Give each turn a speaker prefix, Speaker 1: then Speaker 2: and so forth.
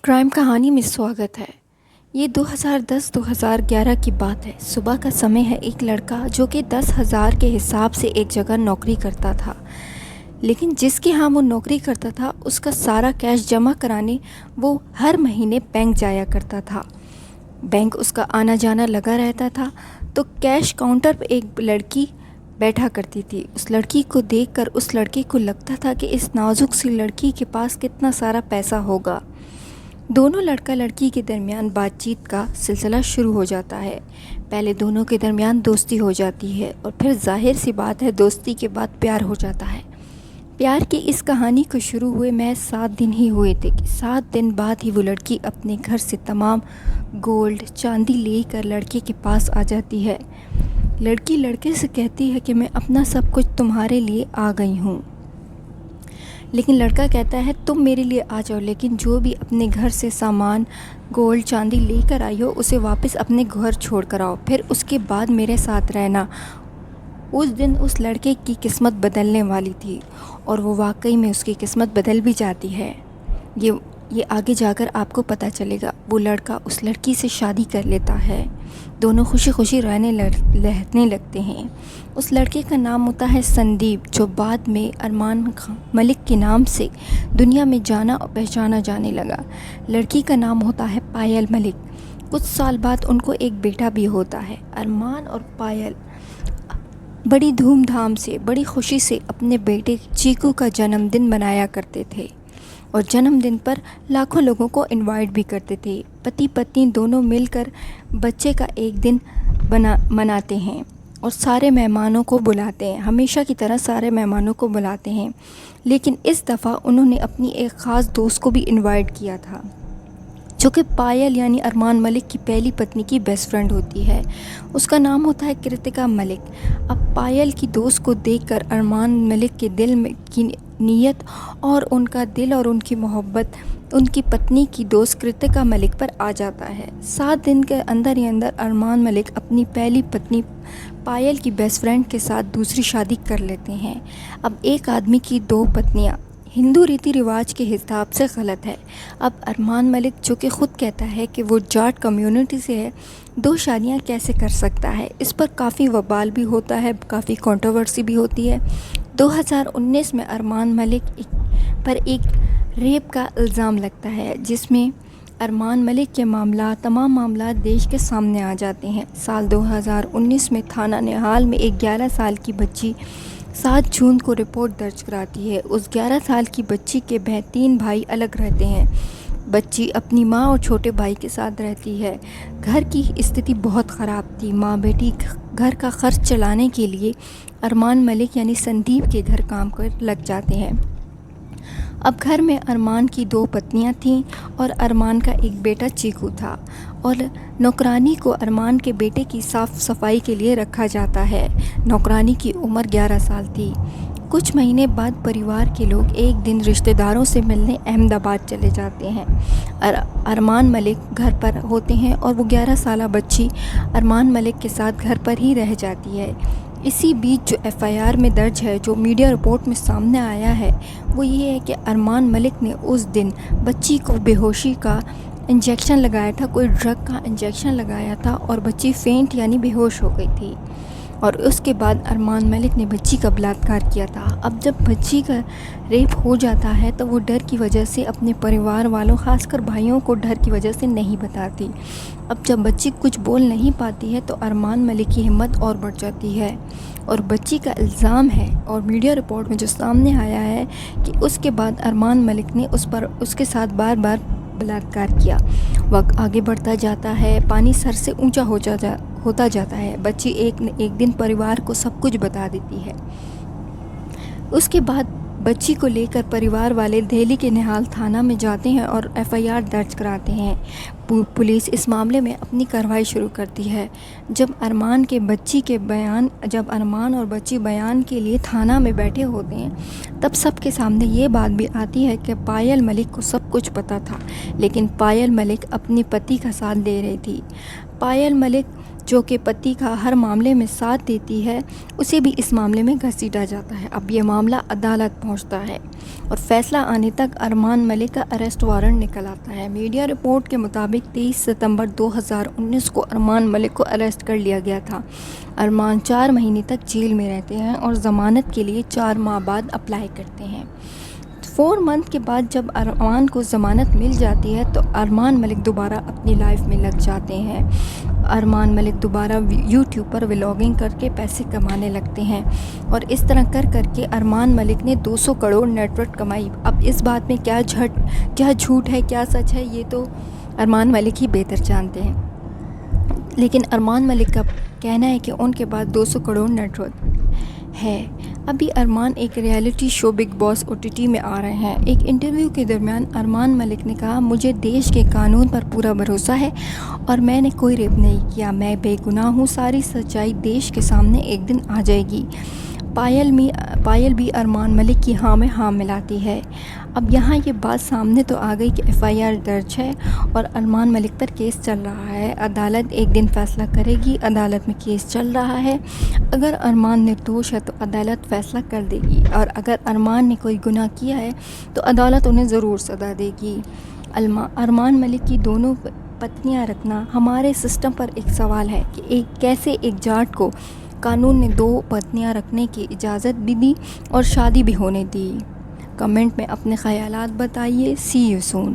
Speaker 1: Crime کہانی میں سواگت ہے۔ یہ 2010-2011 کی بات ہے۔ صبح کا سمے ہے۔ ایک لڑکا جو کہ 10,000 کے حساب سے ایک جگہ نوکری کرتا تھا، لیکن جس کے ہاں وہ نوکری کرتا تھا اس کا سارا کیش جمع کرانے وہ ہر مہینے بینک جایا کرتا تھا۔ بینک اس کا آنا جانا لگا رہتا تھا تو کیش کاؤنٹر پہ ایک لڑکی بیٹھا کرتی تھی۔ اس لڑکی کو دیکھ کر اس لڑکے کو لگتا تھا کہ اس نازک سی لڑکی کے پاس کتنا سارا پیسہ ہوگا۔ دونوں لڑکا لڑکی کے درمیان بات چیت کا سلسلہ شروع ہو جاتا ہے۔ پہلے دونوں کے درمیان دوستی ہو جاتی ہے اور پھر ظاہر سی بات ہے دوستی کے بعد پیار ہو جاتا ہے۔ پیار کی اس کہانی کو شروع ہوئے محض 7 دن ہی ہوئے تھے کہ 7 دن بعد ہی وہ لڑکی اپنے گھر سے تمام گولڈ چاندی لے کر لڑکے کے پاس آ جاتی ہے۔ لڑکی لڑکے سے کہتی ہے کہ میں اپنا سب کچھ تمہارے لیے آ گئی ہوں، لیکن لڑکا کہتا ہے تم میرے لیے آ جاؤ، لیکن جو بھی اپنے گھر سے سامان گولڈ چاندی لے کر آئی ہو اسے واپس اپنے گھر چھوڑ کر آؤ، پھر اس کے بعد میرے ساتھ رہنا۔ اس دن اس لڑکے کی قسمت بدلنے والی تھی اور وہ واقعی میں اس کی قسمت بدل بھی جاتی ہے۔ یہ آگے جا کر آپ کو پتہ چلے گا۔ وہ لڑکا اس لڑکی سے شادی کر لیتا ہے، دونوں خوشی خوشی رہنے لگتے ہیں۔ اس لڑکے کا نام ہوتا ہے سندیپ، جو بعد میں ارمان ملک کے نام سے دنیا میں جانا اور پہچانا جانے لگا۔ لڑکی کا نام ہوتا ہے پائل ملک۔ کچھ سال بعد ان کو ایک بیٹا بھی ہوتا ہے۔ ارمان اور پائل بڑی دھوم دھام سے، بڑی خوشی سے اپنے بیٹے چیکو کا جنم دن منایا کرتے تھے اور جنم دن پر لاکھوں لوگوں کو انوائٹ بھی کرتے تھے۔ پتی پتنی دونوں مل کر بچے کا ایک دن مناتے ہیں اور سارے مہمانوں کو بلاتے ہیں، ہمیشہ کی طرح سارے مہمانوں کو بلاتے ہیں، لیکن اس دفعہ انہوں نے اپنی ایک خاص دوست کو بھی انوائٹ کیا تھا، جو کہ پائل یعنی ارمان ملک کی پہلی پتنی کی بیسٹ فرینڈ ہوتی ہے۔ اس کا نام ہوتا ہے کرتکا ملک۔ اب پائل کی دوست کو دیکھ کر ارمان ملک کے دل میں کی نیت اور ان کا دل اور ان کی محبت ان کی پتنی کی دوست کرتکا ملک پر آ جاتا ہے۔ 7 دن کے اندر ہی اندر ارمان ملک اپنی پہلی پتنی پائل کی بیسٹ فرینڈ کے ساتھ دوسری شادی کر لیتے ہیں۔ اب ایک آدمی کی 2 پتنیاں ہندو ریتی رواج کے حساب سے غلط ہے۔ اب ارمان ملک جو کہ خود کہتا ہے کہ وہ جاٹ کمیونٹی سے ہے، 2 شادیاں کیسے کر سکتا ہے؟ اس پر کافی وبال بھی ہوتا ہے، کافی کنٹروورسی بھی ہوتی ہے۔ 2019 میں ارمان ملک پر ایک ریپ کا الزام لگتا ہے، جس میں ارمان ملک کے تمام معاملات دیش کے سامنے آ جاتے ہیں۔ سال 2019 میں تھانہ نہال میں ایک 11 سال کی بچی 7 جون کو رپورٹ درج کراتی ہے۔ اس 11 سال کی بچی کے 3 بھائی الگ رہتے ہیں۔ بچی اپنی ماں اور چھوٹے بھائی کے ساتھ رہتی ہے۔ گھر کی استھتی بہت خراب تھی۔ ماں بیٹی گھر کا خرچ چلانے کے لیے ارمان ملک یعنی سندیپ کے گھر کام کر لگ جاتے ہیں۔ اب گھر میں ارمان کی 2 پتنیاں تھیں اور ارمان کا ایک بیٹا چیکو تھا، اور نوکرانی کو ارمان کے بیٹے کی صاف صفائی کے لیے رکھا جاتا ہے۔ نوکرانی کی عمر 11 سال تھی۔ کچھ مہینے بعد پریوار کے لوگ ایک دن رشتہ داروں سے ملنے احمد آباد چلے جاتے ہیں۔ ارمان ملک گھر پر ہوتے ہیں اور وہ 11 سالہ بچی ارمان ملک کے ساتھ گھر پر ہی رہ جاتی ہے۔ اسی بیچ جو FIR میں درج ہے، جو میڈیا رپورٹ میں سامنے آیا ہے، وہ یہ ہے کہ ارمان ملک نے اس دن بچی کو بے ہوشی کا انجیکشن لگایا تھا، کوئی ڈرگ کا انجیکشن لگایا تھا اور بچی فینٹ یعنی بے ہوش ہو گئی تھی، اور اس کے بعد ارمان ملک نے بچی کا بلااتکار کیا تھا۔ اب جب بچی کا ریپ ہو جاتا ہے تو وہ ڈر کی وجہ سے اپنے پریوار والوں، خاص کر بھائیوں کو ڈر کی وجہ سے نہیں بتاتی۔ اب جب بچی کچھ بول نہیں پاتی ہے تو ارمان ملک کی ہمت اور بڑھ جاتی ہے، اور بچی کا الزام ہے اور میڈیا رپورٹ میں جو سامنے آیا ہے کہ اس کے بعد ارمان ملک نے اس کے ساتھ بار بار بلااتکار کیا۔ وقت آگے بڑھتا جاتا ہے، پانی سر سے اونچا ہوتا جاتا ہے۔ بچی ایک دن پریوار کو سب کچھ بتا دیتی ہے۔ اس کے بعد بچی کو لے کر پریوار والے دہلی کے نہال تھانہ میں جاتے ہیں اور FIR درج کراتے ہیں۔ پولیس اس معاملے میں اپنی کارروائی شروع کرتی ہے۔ جب ارمان اور بچی بیان کے لیے تھانہ میں بیٹھے ہوتے ہیں، تب سب کے سامنے یہ بات بھی آتی ہے کہ پائل ملک کو سب کچھ پتہ تھا، لیکن پائل ملک اپنے پتی کا ساتھ دے رہی تھی۔ پائل ملک جو کہ پتی کا ہر معاملے میں ساتھ دیتی ہے، اسے بھی اس معاملے میں گھسیٹا جاتا ہے۔ اب یہ معاملہ عدالت پہنچتا ہے اور فیصلہ آنے تک ارمان ملک کا اریسٹ وارنٹ نکل آتا ہے۔ میڈیا رپورٹ کے مطابق 23 ستمبر 2019 کو ارمان ملک کو اریسٹ کر لیا گیا تھا۔ ارمان 4 مہینے تک جیل میں رہتے ہیں اور ضمانت کے لیے 4 ماہ بعد اپلائی کرتے ہیں۔ 4 منتھ کے بعد جب ارمان کو ضمانت مل جاتی ہے تو ارمان ملک دوبارہ اپنی لائف میں لگ جاتے ہیں۔ ارمان ملک دوبارہ یوٹیوب پر ولاگنگ کر کے پیسے کمانے لگتے ہیں اور اس طرح کر کے ارمان ملک نے 200 کروڑ نیٹ ورتھ کمائی۔ اب اس بات میں کیا جھوٹ ہے کیا سچ ہے، یہ تو ارمان ملک ہی بہتر جانتے ہیں، لیکن ارمان ملک کا کہنا ہے کہ ان کے پاس 200 کروڑ نیٹ ورتھ ہے۔ ابھی ارمان ایک ریئلٹی شو بگ باس OTT میں آ رہے ہیں۔ ایک انٹرویو کے درمیان ارمان ملک نے کہا، مجھے دیش کے قانون پر پورا بھروسہ ہے اور میں نے کوئی ریپ نہیں کیا، میں بے گناہ ہوں، ساری سچائی دیش کے سامنے ایک دن آ جائے گی۔ پائل بھی ارمان ملک کی ہاں میں ہاں ملاتی ہے۔ اب یہاں یہ بات سامنے تو آ گئی کہ FIR درج ہے اور ارمان ملک پر کیس چل رہا ہے۔ عدالت ایک دن فیصلہ کرے گی۔ عدالت میں کیس چل رہا ہے، اگر ارمان نردوش ہے تو عدالت فیصلہ کر دے گی اور اگر ارمان نے کوئی گناہ کیا ہے تو عدالت انہیں ضرور سزا دے گی۔ ارمان ملک کی دونوں پتنیاں رکھنا ہمارے سسٹم پر ایک سوال ہے کہ کیسے ایک جاٹ کو قانون نے 2 پتنیاں رکھنے کی اجازت بھی دی اور شادی بھی ہونے دی۔ کمنٹ میں اپنے خیالات بتائیے۔ سی یو سون۔